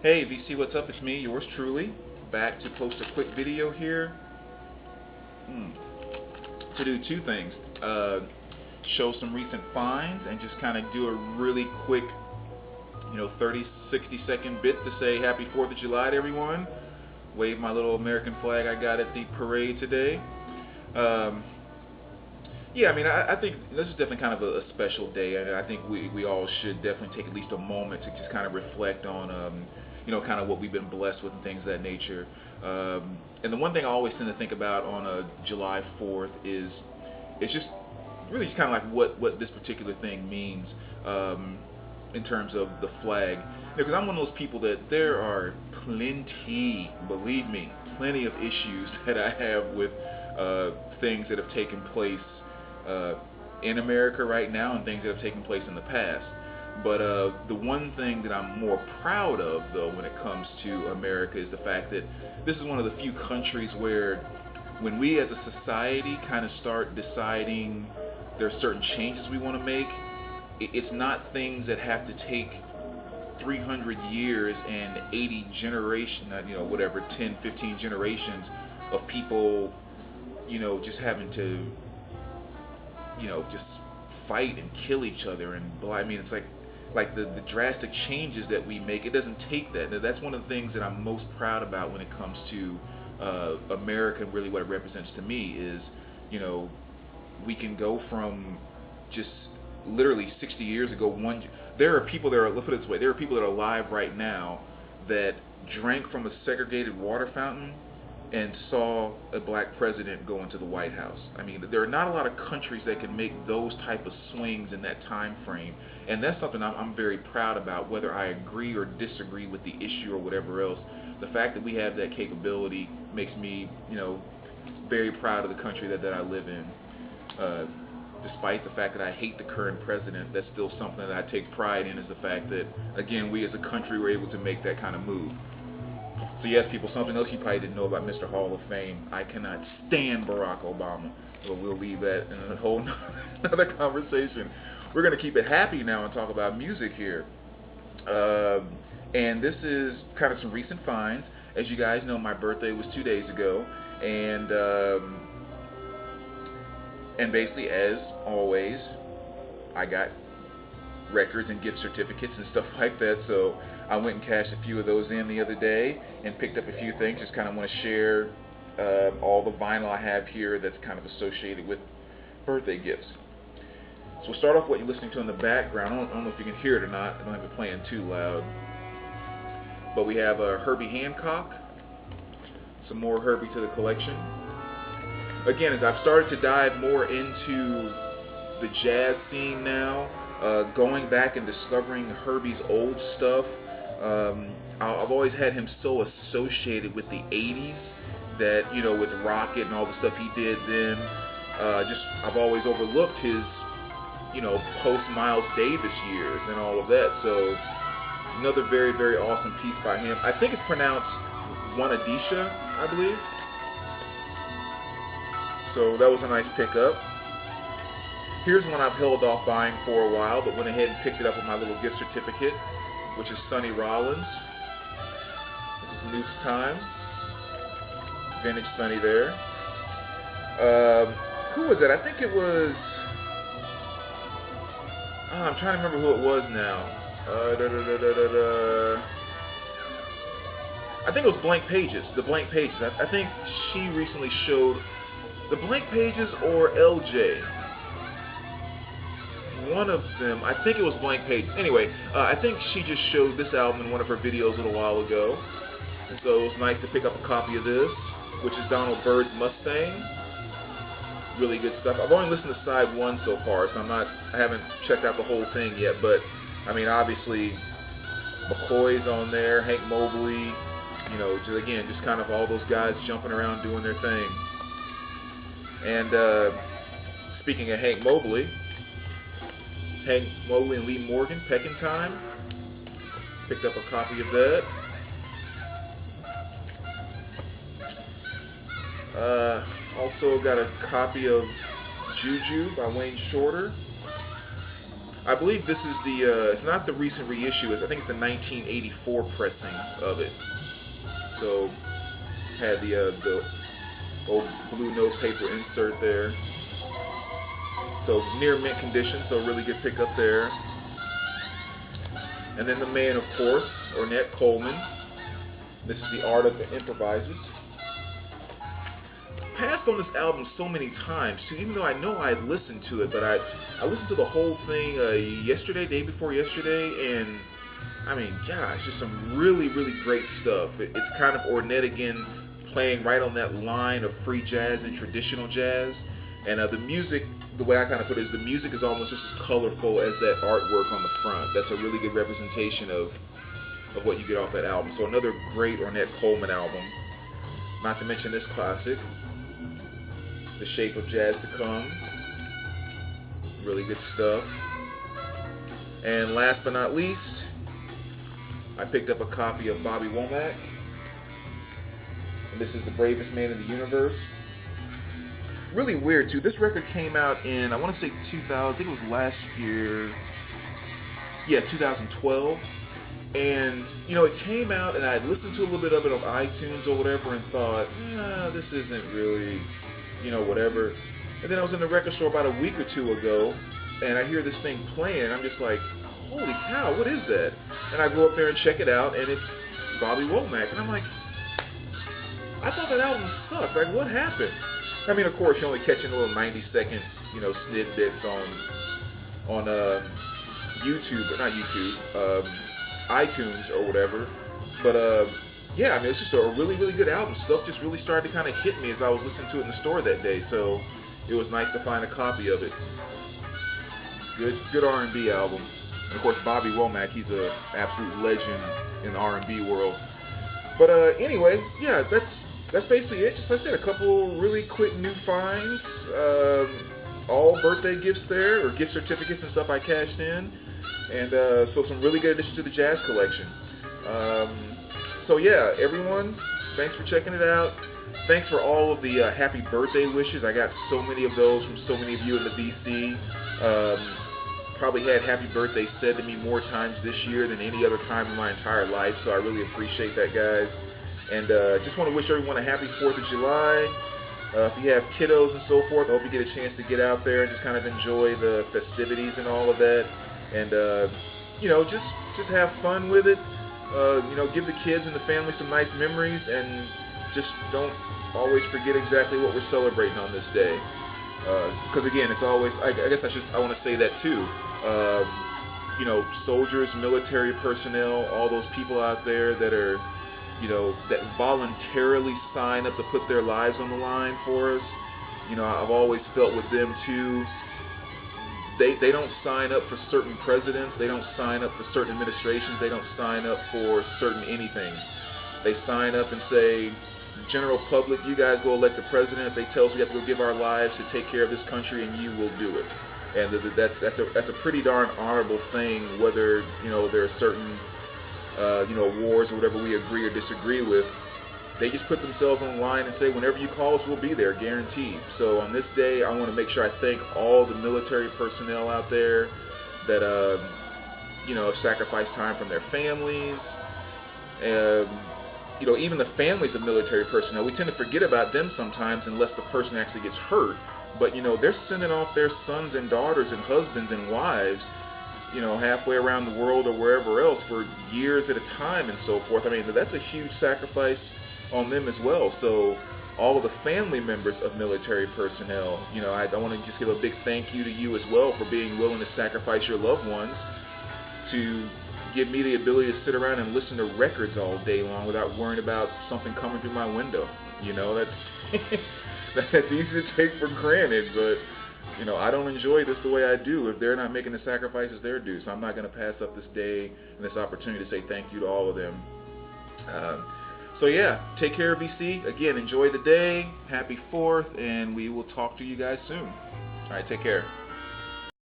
Hey VC, what's up? It's me, yours truly, back to post a quick video here mm, to do two things. Show some recent finds and just kind of do a really quick, 30, 60-second bit to say happy 4th of July to everyone. Wave my little American flag I got at the parade today. Um, yeah, I think this is definitely kind of a special day, and I think we all should definitely take at least a moment to just kind of reflect on, kind of what we've been blessed with and things of that nature. And the one thing I always tend to think about on a July 4th is it's just really just kind of like what this particular thing means in terms of the flag. Because I'm one of those people that there are plenty, believe me, plenty of issues that I have with things that have taken place uh, in America right now and things that have taken place in the past. But the one thing that I'm more proud of, though, when it comes to America is the fact that this is one of the few countries where when we as a society kind of start deciding there are certain changes we want to make, it's not things that have to take 300 years and 80 generations, whatever, 10, 15 generations of people, just having to, just fight and kill each other. And it's like the drastic changes that we make. It doesn't take that. Now, that's one of the things that I'm most proud about when it comes to America and really what it represents to me is, you know, we can go from just literally 60 years ago. There are people that are, let's put it this way, there are people that are alive right now that drank from a segregated water fountain and saw a black president go into the White House. I mean, there are not a lot of countries that can make those type of swings in that time frame, and that's something I'm very proud about, whether I agree or disagree with the issue or whatever else. The fact that we have that capability makes me, very proud of the country that I live in. Uh, Despite the fact that I hate the current president, that's still something that I take pride in, is the fact that, again, we as a country were able to make that kind of move. So yes, people, something else you probably didn't know about Mr. Hall of Fame. I cannot stand Barack Obama. But we'll leave that in a whole another conversation. We're going to keep it happy now and talk about music here. And this is kind of some recent finds. As you guys know, my birthday was 2 days ago. And basically, as always, I got records and gift certificates and stuff like that. So I went and cashed a few of those in the other day and picked up a few things. Just kind of want to share all the vinyl I have here that's kind of associated with birthday gifts. So we'll start off what you're listening to in the background. I don't know if you can hear it or not. I don't have it playing too loud. But we have Herbie Hancock. Some more Herbie to the collection. Again, as I've started to dive more into the jazz scene now, going back and discovering Herbie's old stuff, I've always had him so associated with the 80s that, with Rocket and all the stuff he did then, I've always overlooked his, post Miles Davis years and all of that. So another very, very awesome piece by him. I think it's pronounced Wanadisha, I believe. So that was a nice pickup. Here's one I've held off buying for a while, but went ahead and picked it up with my little gift certificate, which is Sonny Rollins. This is Noose Time. Vintage Sonny there. Who was that? I think it was... I'm trying to remember who it was now. I think it was Blank Pages. The Blank Pages. I think she recently showed the Blank Pages or LJ. One of them. I think it was Blank Pages. Anyway, I think she just showed this album in one of her videos a little while ago. And so it was nice to pick up a copy of this, which is Donald Byrd's Mustang. Really good stuff. I've only listened to side one so far, so I haven't checked out the whole thing yet. But obviously, McCoy's on there, Hank Mobley. Just kind of all those guys jumping around doing their thing. And speaking of Hank Mobley and Lee Morgan, Peckin' Time. Picked up a copy of that. Also got a copy of Juju by Wayne Shorter. I believe this is the, it's not the recent reissue, I think it's the 1984 pressing of it. So, had the old blue notepaper insert there. So, near mint condition, so really good pickup there. And then the man, of course, Ornette Coleman. This is The Art of the Improvisers. Passed on this album so many times too, even though I know I listened to it, but I listened to the whole thing yesterday, day before yesterday, and I mean, gosh, just some really, really great stuff. It's kind of Ornette again, playing right on that line of free jazz and traditional jazz, and the music, the way I kind of put it is the music is almost just as colorful as that artwork on the front. That's a really good representation of what you get off that album. So another great Ornette Coleman album, not to mention this classic, The Shape of Jazz to Come. Really good stuff. And last but not least, I picked up a copy of Bobby Womack. And this is The Bravest Man in the Universe. Really weird too. This record came out in, I want to say 2000, I think it was last year. Yeah, 2012. And, you know, it came out and I listened to a little bit of it on iTunes or whatever and thought, this isn't really, you know, whatever. And then I was in the record store about a week or two ago, and I hear this thing playing, and I'm just like, holy cow, what is that? And I go up there and check it out, and it's Bobby Womack. And I'm like, I thought that album sucked. Like, what happened? I mean, of course, you're only catching little 90-second, you know, snippets on YouTube, but not YouTube, iTunes or whatever. But, yeah, I mean, it's just a really, really good album. Stuff just really started to kind of hit me as I was listening to it in the store that day, so it was nice to find a copy of it. Good R&B album. And of course, Bobby Womack, he's an absolute legend in the R&B world. But anyway, yeah, that's basically it. Just like I said, a couple really quick new finds. All birthday gifts there, or gift certificates and stuff I cashed in. And so some really good additions to the jazz collection. So yeah, everyone, thanks for checking it out. Thanks for all of the happy birthday wishes. I got so many of those from so many of you in the DC. Probably had happy birthday said to me more times this year than any other time in my entire life, so I really appreciate that, guys. And just want to wish everyone a happy 4th of July. If you have kiddos and so forth, I hope you get a chance to get out there and just kind of enjoy the festivities and all of that. And, you know, just have fun with it. You know, give the kids and the family some nice memories, and just don't always forget exactly what we're celebrating on this day. Because again, it's always, I guess I want to say that too. You know, soldiers, military personnel, all those people out there that are, you know, that voluntarily sign up to put their lives on the line for us. You know, I've always felt with them too. They don't sign up for certain presidents. They don't sign up for certain administrations. They don't sign up for certain anything. They sign up and say, general public, you guys go elect the president. If they tell us we have to go give our lives to take care of this country, and you will do it. And that's a pretty darn honorable thing, whether, you know, there are certain you know, wars or whatever we agree or disagree with. They just put themselves on the line and say, whenever you call us, we'll be there, guaranteed. So on this day, I want to make sure I thank all the military personnel out there that, you know, have sacrificed time from their families. You know, even the families of military personnel, we tend to forget about them sometimes unless the person actually gets hurt. But, you know, they're sending off their sons and daughters and husbands and wives, you know, halfway around the world or wherever else for years at a time and so forth. I mean, that's a huge sacrifice on them as well. So all of the family members of military personnel, you know, I want to just give a big thank you to you as well for being willing to sacrifice your loved ones to give me the ability to sit around and listen to records all day long without worrying about something coming through my window. You know, that's easy to take for granted, but you know, I don't enjoy this the way I do if they're not making the sacrifices they're due. So I'm not going to pass up this day and this opportunity to say thank you to all of them. So yeah, take care, BC. Again, enjoy the day. Happy 4th, and we will talk to you guys soon. All right, take care.